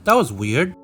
That was weird.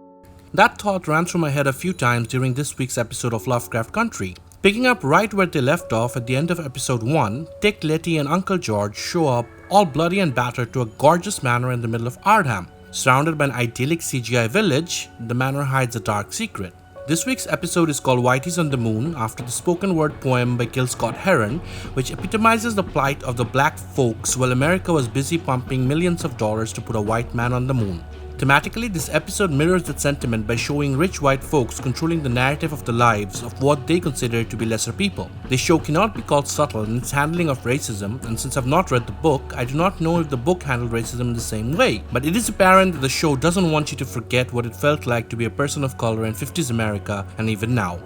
That thought ran through my head a few times during this week's episode of Lovecraft Country. Picking up right where they left off at the end of episode 1, Dick, Letty, and Uncle George show up all bloody and battered to a gorgeous manor in the middle of Ardham. Surrounded by an idyllic CGI village, the manor hides a dark secret. This week's episode is called Whitey's on the Moon after the spoken word poem by Gil Scott Heron, which epitomizes the plight of the black folks while America was busy pumping millions of dollars to put a white man on the moon. Thematically, this episode mirrors that sentiment by showing rich white folks controlling the narrative of the lives of what they consider to be lesser people. This show cannot be called subtle in its handling of racism, and since I've not read the book, I do not know if the book handled racism in the same way. But it is apparent that the show doesn't want you to forget what it felt like to be a person of color in 50s America and even now.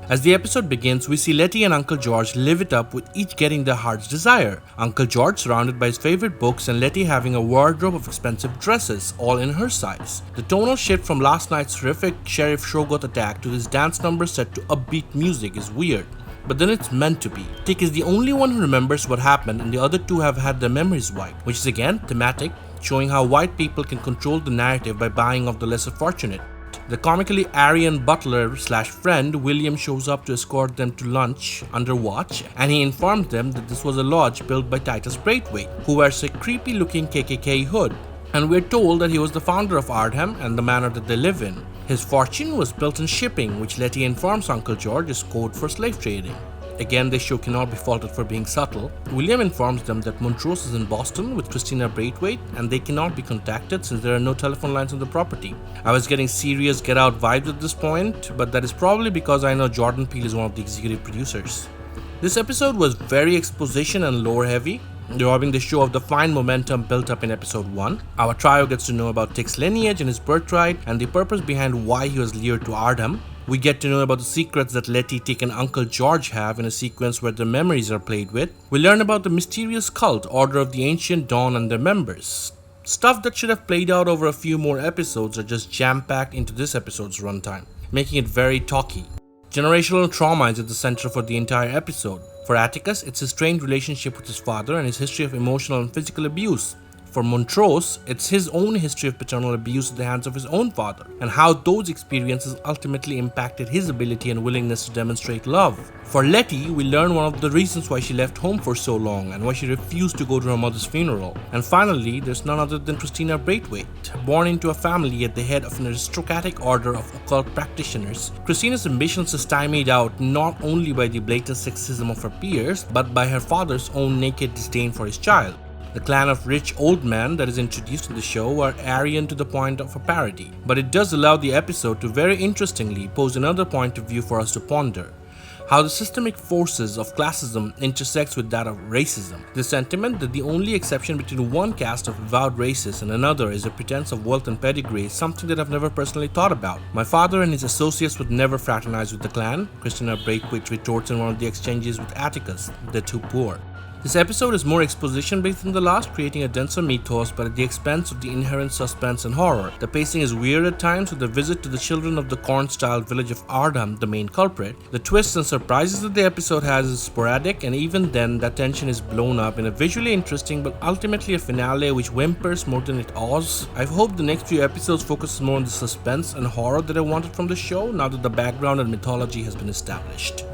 As the episode begins, we see Letty and Uncle George live it up with each getting their heart's desire. Uncle George surrounded by his favorite books and Letty having a wardrobe of expensive dresses, all in her size. The tonal shift from last night's horrific Sheriff Shogot attack to this dance number set to upbeat music is weird. But then it's meant to be. Dick is the only one who remembers what happened and the other two have had their memories wiped, which is again thematic, showing how white people can control the narrative by buying off the lesser fortunate. The comically Aryan butler/friend William shows up to escort them to lunch under watch, and he informs them that this was a lodge built by Titus Braithwaite, who wears a creepy looking KKK hood. And we're told that he was the founder of Ardham and the manor that they live in. His fortune was built in shipping, which Letty informs Uncle George is code for slave trading. Again, this show cannot be faulted for being subtle. William informs them that Montrose is in Boston with Christina Braithwaite and they cannot be contacted since there are no telephone lines on the property. I was getting serious Get Out vibes at this point, but that is probably because I know Jordan Peele is one of the executive producers. This episode was very exposition and lore heavy, robbing the show of the fine momentum built up in episode 1. Our trio gets to know about Dick's lineage and his birthright and the purpose behind why he was lured to Ardham. We get to know about the secrets that Letty, Dick, and Uncle George have in a sequence where their memories are played with. We learn about the mysterious cult, Order of the Ancient Dawn, and their members. Stuff that should have played out over a few more episodes are just jam-packed into this episode's runtime, making it very talky. Generational trauma is at the center for the entire episode. For Atticus, it's his strained relationship with his father and his history of emotional and physical abuse. For Montrose, it's his own history of paternal abuse at the hands of his own father, and how those experiences ultimately impacted his ability and willingness to demonstrate love. For Letty, we learn one of the reasons why she left home for so long and why she refused to go to her mother's funeral. And finally, there's none other than Christina Braithwaite. Born into a family at the head of an aristocratic order of occult practitioners, Christina's ambitions are stymied out not only by the blatant sexism of her peers, but by her father's own naked disdain for his child. The clan of rich old men that is introduced in the show are Aryan to the point of a parody, but it does allow the episode to very interestingly pose another point of view for us to ponder. How the systemic forces of classism intersects with that of racism. The sentiment that the only exception between one caste of avowed racists and another is a pretense of wealth and pedigree is something that I've never personally thought about. My father and his associates would never fraternize with the clan, Christina Braithwaite retorts in one of the exchanges with Atticus, they're too poor. This episode is more exposition based than the last, creating a denser mythos but at the expense of the inherent suspense and horror. The pacing is weird at times with the visit to the children of the corn-styled village of Ardham the main culprit. The twists and surprises that the episode has is sporadic, and even then that tension is blown up in a visually interesting but ultimately a finale which whimpers more than it awes. I hope the next few episodes focus more on the suspense and horror that I wanted from the show now that the background and mythology has been established.